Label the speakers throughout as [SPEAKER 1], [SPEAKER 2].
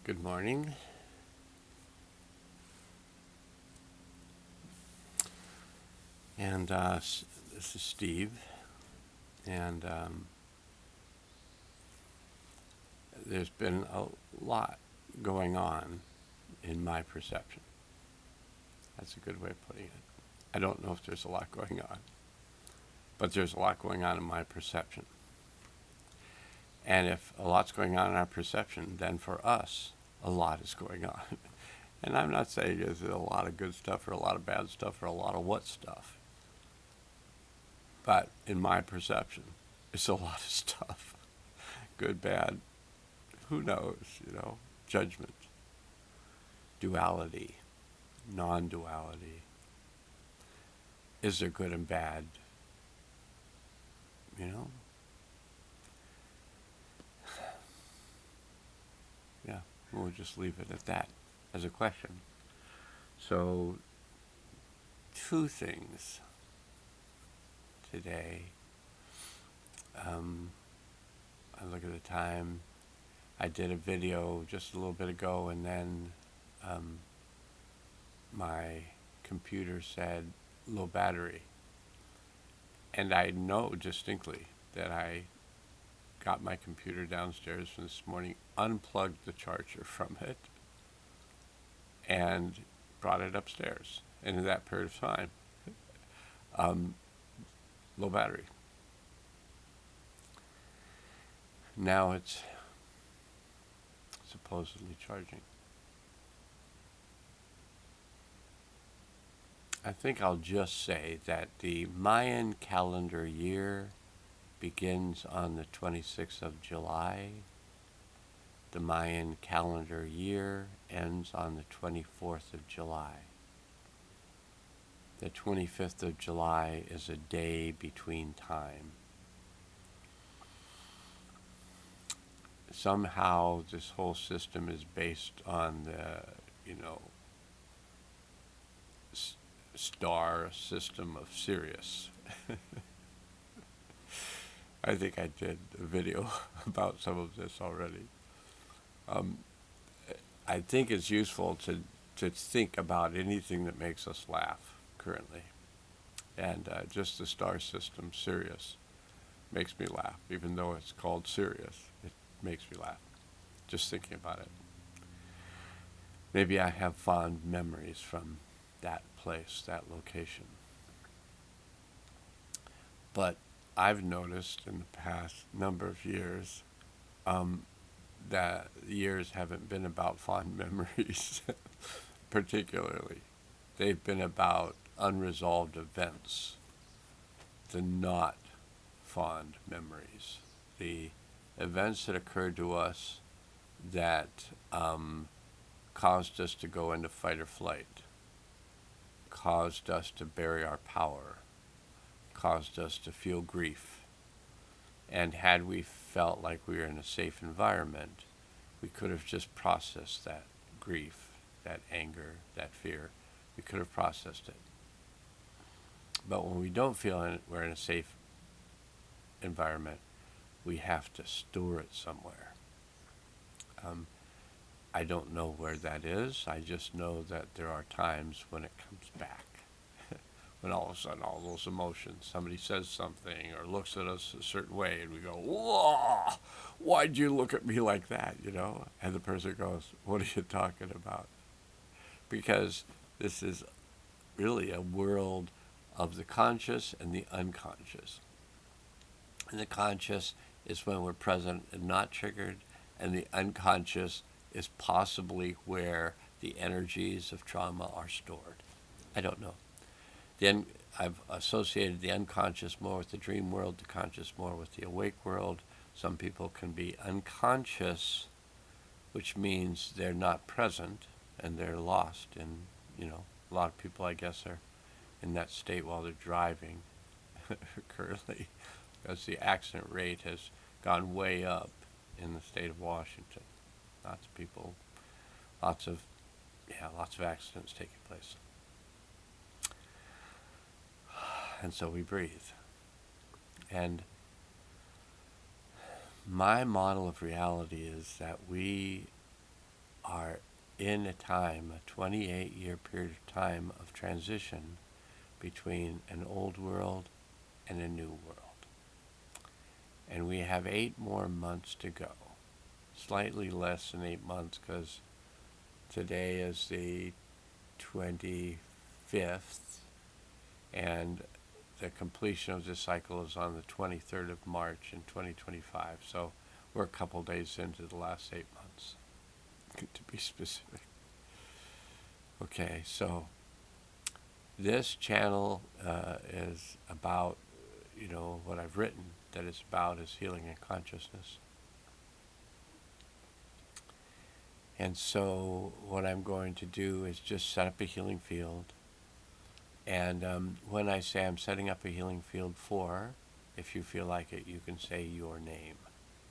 [SPEAKER 1] Good morning. And this is Steve. And there's been a lot going on in my perception. That's a good way of putting it. I don't know if there's a lot going on, but there's a lot going on in my perception. And if a lot's going on in our perception, then for us, a lot is going on. And I'm not saying there's a lot of good stuff or a lot of bad stuff or a lot of what stuff. But in my perception, it's a lot of stuff. Good, bad, who knows, judgment, duality, non duality. Is there good and bad? You know? Yeah, we'll just leave it at that as a question. So, two things today. I look at the time. I did a video just a little bit ago, and then my computer said low battery. And I know distinctly that I got my computer downstairs from this morning, unplugged the charger from it, and brought it upstairs. And in that period of time, low battery. Now it's supposedly charging. I think I'll just say that the Mayan calendar year begins on the 26th of July. The Mayan calendar year ends on the 24th of July. The 25th of July is a day between time. Somehow this whole system is based on the, star system of Sirius. I think I did a video about some of this already. I think it's useful to think about anything that makes us laugh currently. And just the star system, Sirius, makes me laugh. Even though it's called Sirius, it makes me laugh. Just thinking about it. Maybe I have fond memories from that place, that location. But I've noticed in the past number of years that years haven't been about fond memories, particularly. They've been about unresolved events, the not fond memories, the events that occurred to us that caused us to go into fight or flight, caused us to bury our power, caused us to feel grief. And had we felt like we were in a safe environment, we could have just processed that grief, that anger, that fear. We could have processed it. But when we don't feel we're in a safe environment, we have to store it somewhere. I don't know where that is. I just know that there are times when it comes back. When all of a sudden all those emotions, somebody says something or looks at us a certain way and we go, whoa, why'd you look at me like that, And the person goes, what are you talking about? Because this is really a world of the conscious and the unconscious. And the conscious is when we're present and not triggered, and the unconscious is possibly where the energies of trauma are stored. I don't know. Then I've associated the unconscious more with the dream world, the conscious more with the awake world. Some people can be unconscious, which means they're not present and they're lost. And, a lot of people, I guess, are in that state while they're driving currently, because the accident rate has gone way up in the state of Washington. Lots of people, lots of accidents taking place. And so we breathe. And my model of reality is that we are in a time, a 28-year period of time of transition between an old world and a new world. And we have 8 more months to go. Slightly less than 8 months, because today is the 25th, and the completion of this cycle is on the 23rd of March in 2025. So we're a couple days into the last 8 months, to be specific. Okay, so this channel is about, what I've written that it's about is healing and consciousness. And so what I'm going to do is just set up a healing field. And when I say I'm setting up a healing field for, if you feel like it, you can say your name.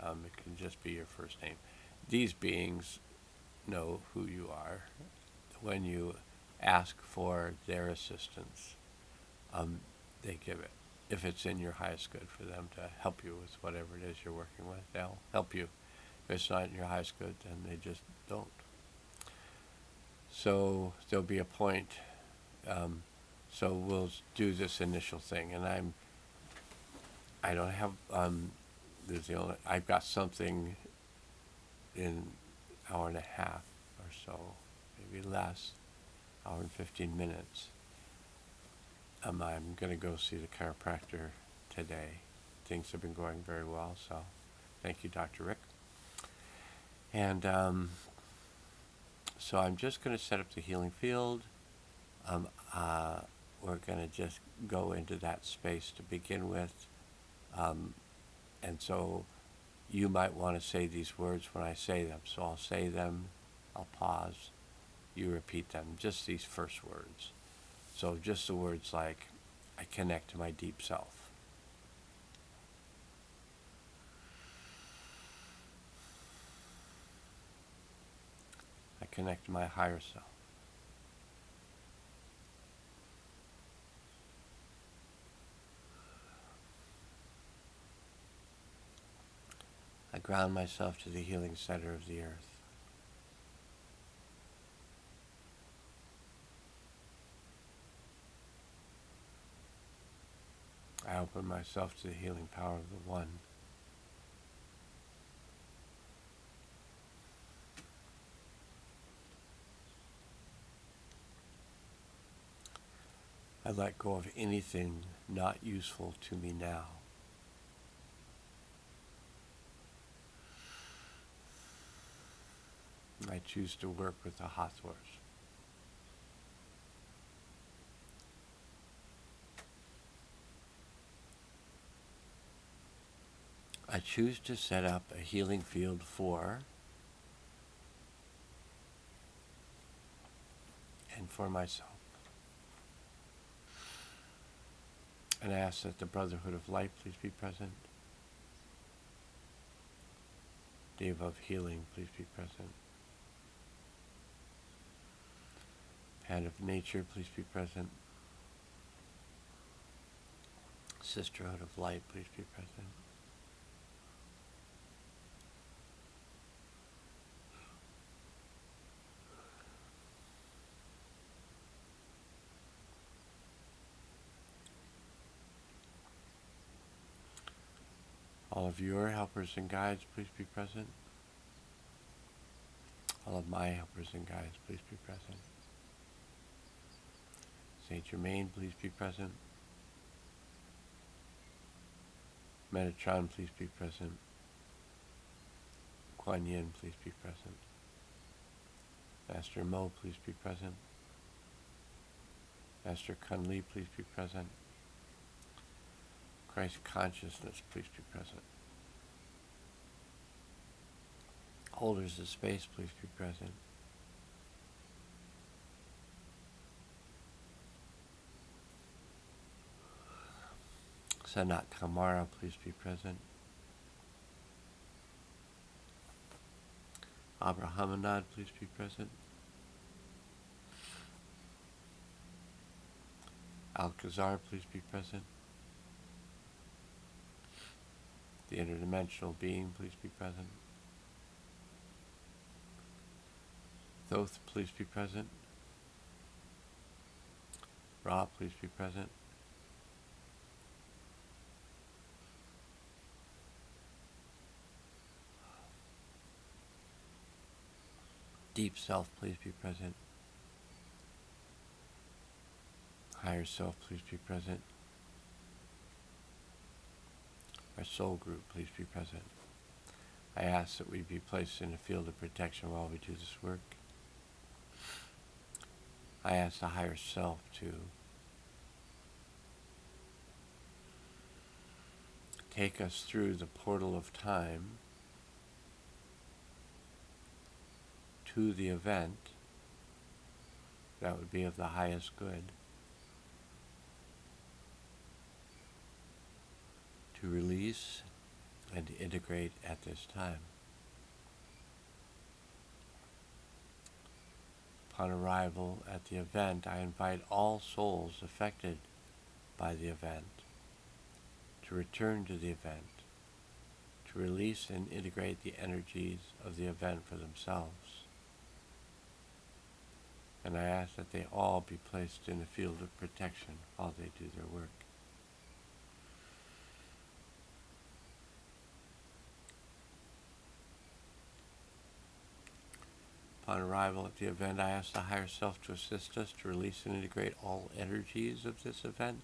[SPEAKER 1] It can just be your first name. These beings know who you are. When you ask for their assistance, they give it. If it's in your highest good for them to help you with whatever it is you're working with, they'll help you. If it's not in your highest good, then they just don't. So there'll be a point. So we'll do this initial thing, and I don't have. I've got something in an hour and a half or so, maybe less, hour and 15 minutes. I'm going to go see the chiropractor today. Things have been going very well, so thank you, Dr. Rick. And so I'm just going to set up the healing field. We're going to just go into that space to begin with. And so you might want to say these words when I say them. So I'll say them, I'll pause, you repeat them, just these first words. So just the words like, I connect to my deep self. I connect to my higher self. I ground myself to the healing center of the earth. I open myself to the healing power of the One. I let go of anything not useful to me now. I choose to work with the Hathors. I choose to set up a healing field for and for myself. And I ask that the Brotherhood of Light please be present. Deva of Healing please be present. Hand of Nature please be present. Sisterhood of Light please be present. All of your helpers and guides, please be present. All of my helpers and guides, please be present. Saint Germain, please be present. Metatron, please be present. Kuan Yin, please be present. Master Mo, please be present. Master Kun Li, please be present. Christ consciousness, please be present. Holders of space, please be present. Sanat Kamara, please be present. Abrahamanad, please be present. Alcazar, please be present. The interdimensional being, please be present. Thoth, please be present. Ra, please be present. Deep Self, please be present. Higher Self, please be present. Our Soul Group, please be present. I ask that we be placed in a field of protection while we do this work. I ask the Higher Self to take us through the portal of time to the event that would be of the highest good, to release and to integrate at this time. Upon arrival at the event, I invite all souls affected by the event to return to the event, to release and integrate the energies of the event for themselves. And I ask that they all be placed in a field of protection while they do their work. Upon arrival at the event, I ask the Higher Self to assist us to release and integrate all energies of this event,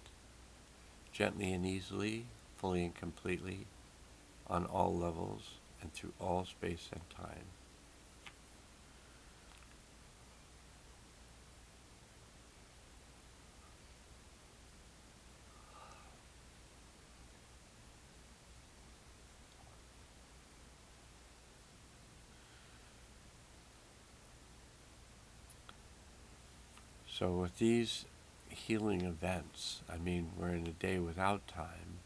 [SPEAKER 1] gently and easily, fully and completely, on all levels and through all space and time. So with these healing events, I mean, we're in a day without time,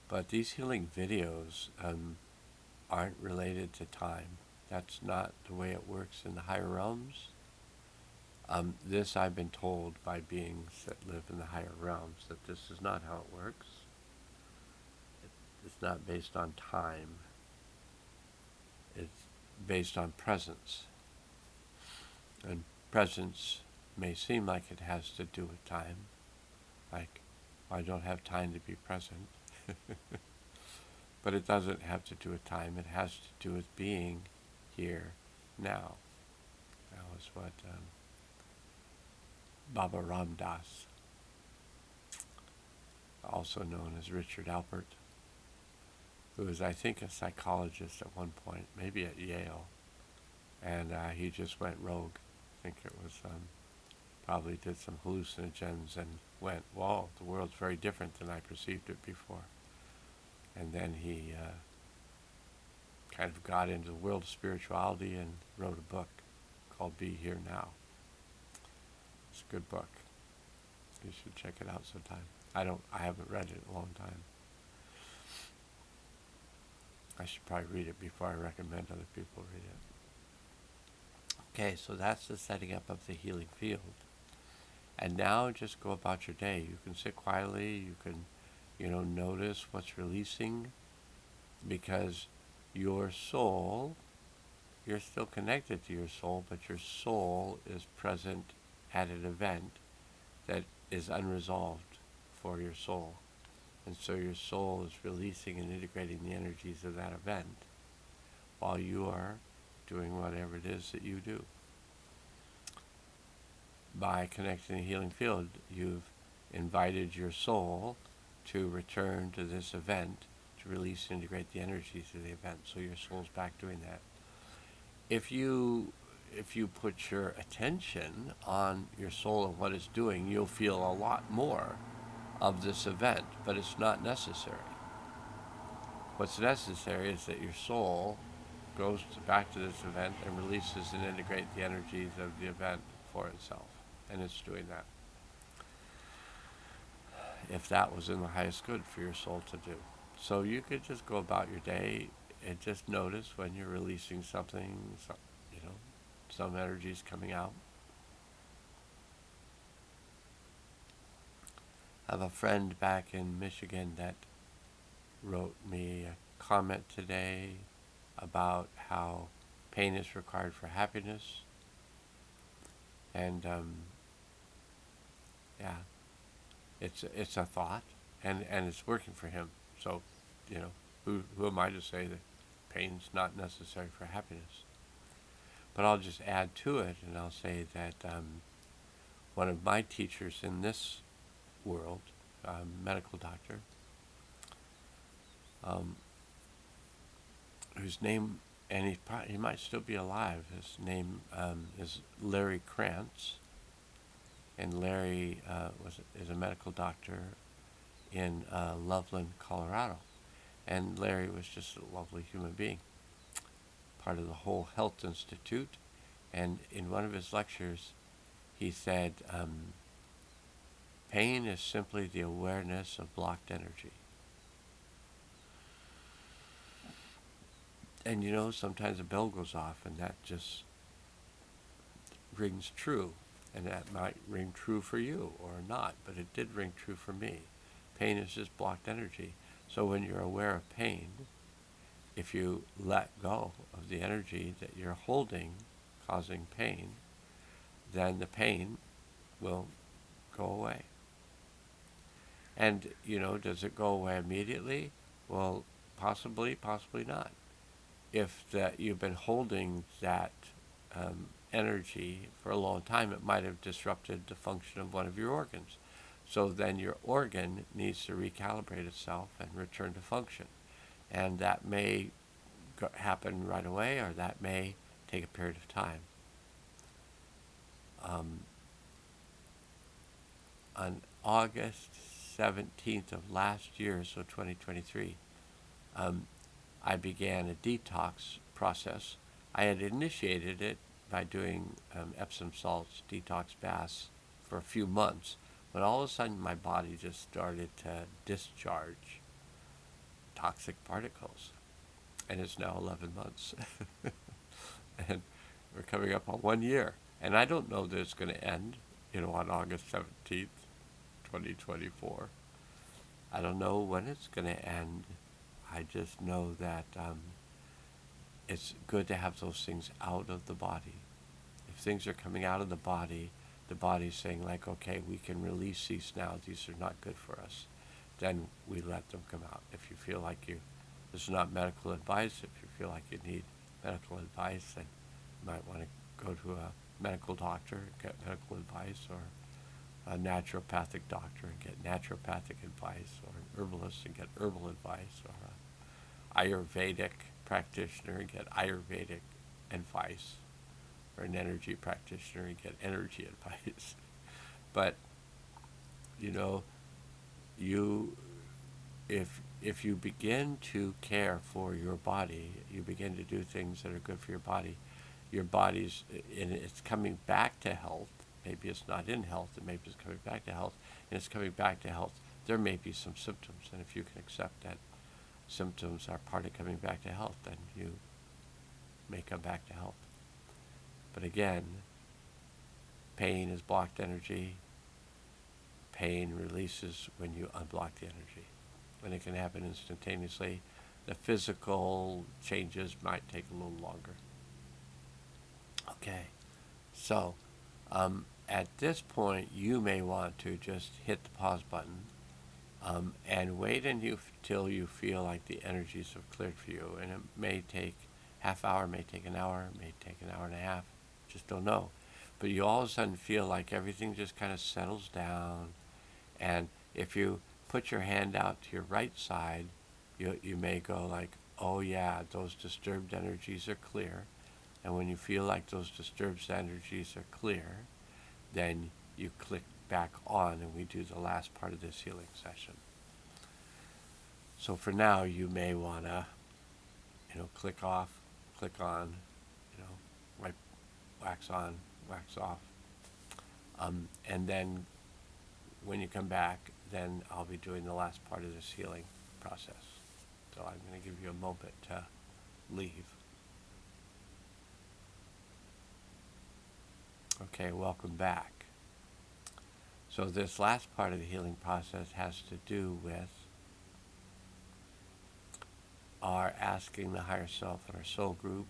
[SPEAKER 1] but these healing videos aren't related to time. That's not the way it works in the higher realms. This I've been told by beings that live in the higher realms, that this is not how it works. It's not based on time. It's based on presence. And presence may seem like it has to do with time, like I don't have time to be present. But it doesn't have to do with time. It has to do with being here now. That was what Baba Ram Dass, also known as Richard Alpert, who was, I think, a psychologist at one point, maybe at Yale, and he just went rogue. I think it was probably did some hallucinogens and went, whoa, the world's very different than I perceived it before. And then he kind of got into the world of spirituality and wrote a book called Be Here Now. It's a good book. You should check it out sometime. I haven't read it in a long time. I should probably read it before I recommend other people read it. Okay, so that's the setting up of the healing field. And now just go about your day. You can sit quietly, you can, notice what's releasing, because your soul, you're still connected to your soul, but your soul is present at an event that is unresolved for your soul. And so your soul is releasing and integrating the energies of that event while you are doing whatever it is that you do. By connecting the healing field, you've invited your soul to return to this event to release and integrate the energies of the event. So your soul's back doing that. If you put your attention on your soul and what it's doing, you'll feel a lot more of this event, but it's not necessary. What's necessary is that your soul goes back to this event and releases and integrates the energies of the event for itself. And it's doing that. If that was in the highest good for your soul to do. So you could just go about your day and just notice when you're releasing something, some energy's coming out. I have a friend back in Michigan that wrote me a comment today about how pain is required for happiness, And yeah, it's a thought, and it's working for him. So, you know, who am I to say that pain's not necessary for happiness? But I'll just add to it, and I'll say that one of my teachers in this world, medical doctor, um, whose name, and he might still be alive. His name is Larry Krantz, and Larry is a medical doctor in Loveland, Colorado. And Larry was just a lovely human being, part of the Whole Health Institute. And in one of his lectures, he said, pain is simply the awareness of blocked energy. And you know, sometimes a bell goes off and that just rings true. And that might ring true for you or not, but it did ring true for me. Pain is just blocked energy. So when you're aware of pain, if you let go of the energy that you're holding causing pain, then the pain will go away. And, you know, does it go away immediately? Well, possibly, possibly not. If that you've been holding that energy for a long time, it might have disrupted the function of one of your organs. So then your organ needs to recalibrate itself and return to function. And that may happen right away, or that may take a period of time. On August 17th of last year, so 2023, I began a detox process. I had initiated it by doing Epsom salts detox baths for a few months, but all of a sudden my body just started to discharge toxic particles. And it's now 11 months. And we're coming up on 1 year. And I don't know that it's going to end, you know, on August 17th, 2024. I don't know when it's going to end. I just know that it's good to have those things out of the body. If things are coming out of the body's saying like, okay, we can release these now. These are not good for us. Then we let them come out. If you feel like this is not medical advice, if you feel like you need medical advice, then you might want to go to a medical doctor and get medical advice, or a naturopathic doctor and get naturopathic advice, or an herbalist and get herbal advice, or an Ayurvedic practitioner and get Ayurvedic advice, or an energy practitioner and get energy advice. But, you know, if you begin to care for your body, you begin to do things that are good for your body's, and it's coming back to health. Maybe it's not in health, and maybe it's coming back to health, and it's coming back to health. There may be some symptoms, and if you can accept that symptoms are part of coming back to health, then you may come back to health. But again, pain is blocked energy. Pain releases when you unblock the energy. And it can happen instantaneously. The physical changes might take a little longer. Okay, so at this point, you may want to just hit the pause button and wait until you feel like the energies have cleared for you. And it may take half hour, may take an hour, may take an hour and a half. Just don't know. But you all of a sudden feel like everything just kind of settles down. And if you put your hand out to your right side, you may go like, oh yeah, those disturbed energies are clear. And when you feel like those disturbed energies are clear, then you click back on and we do the last part of this healing session. So for now, you may want to, click off, click on, wipe, wax on, wax off. And then when you come back, then I'll be doing the last part of this healing process. So I'm going to give you a moment to leave. Okay, welcome back. So this last part of the healing process has to do with our asking the higher self and our soul group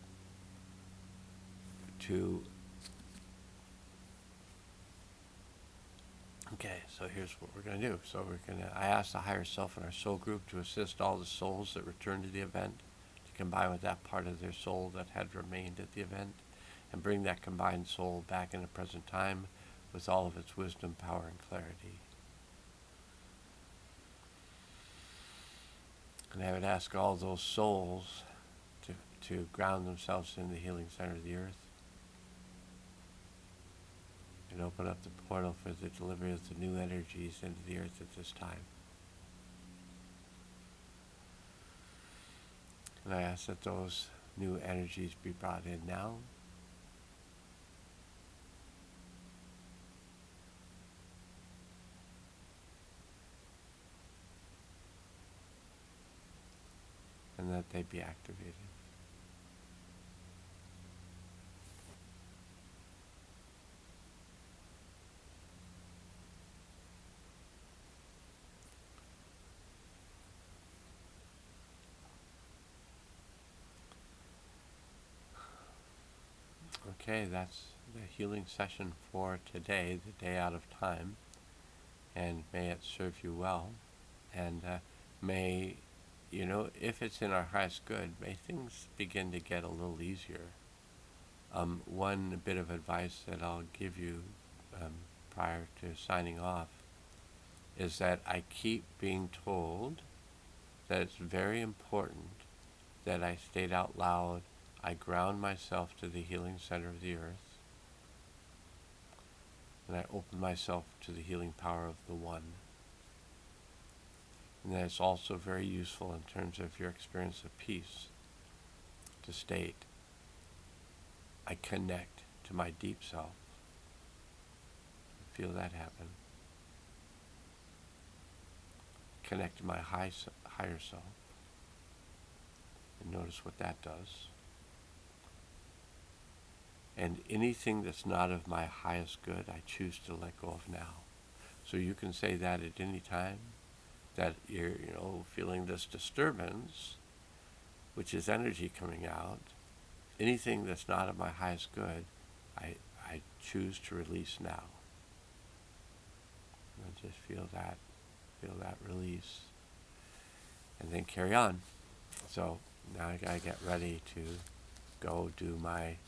[SPEAKER 1] to Okay, so here's what we're going to do. I asked the higher self in our soul group to assist all the souls that returned to the event to combine with that part of their soul that had remained at the event and bring that combined soul back in the present time with all of its wisdom, power, and clarity. And I would ask all those souls to ground themselves in the healing center of the earth and open up the portal for the delivery of the new energies into the earth at this time. And I ask that those new energies be brought in now. And that they be activated. Okay, that's the healing session for today, the day out of time. And may it serve you well. And may, if it's in our highest good, may things begin to get a little easier. One bit of advice that I'll give you prior to signing off is that I keep being told that it's very important that I state out loud, I ground myself to the healing center of the earth, and I open myself to the healing power of the One. And that it's also very useful in terms of your experience of peace to state, I connect to my deep self. Feel that happen. Connect to my higher self. And notice what that does. And anything that's not of my highest good, I choose to let go of now. So you can say that at any time, that you're, feeling this disturbance, which is energy coming out. Anything that's not of my highest good, I choose to release now. And just feel that release. And then carry on. So now I gotta get ready to go do my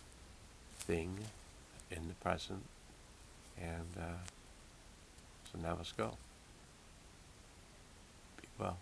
[SPEAKER 1] thing in the present. And so now let's go. Be well.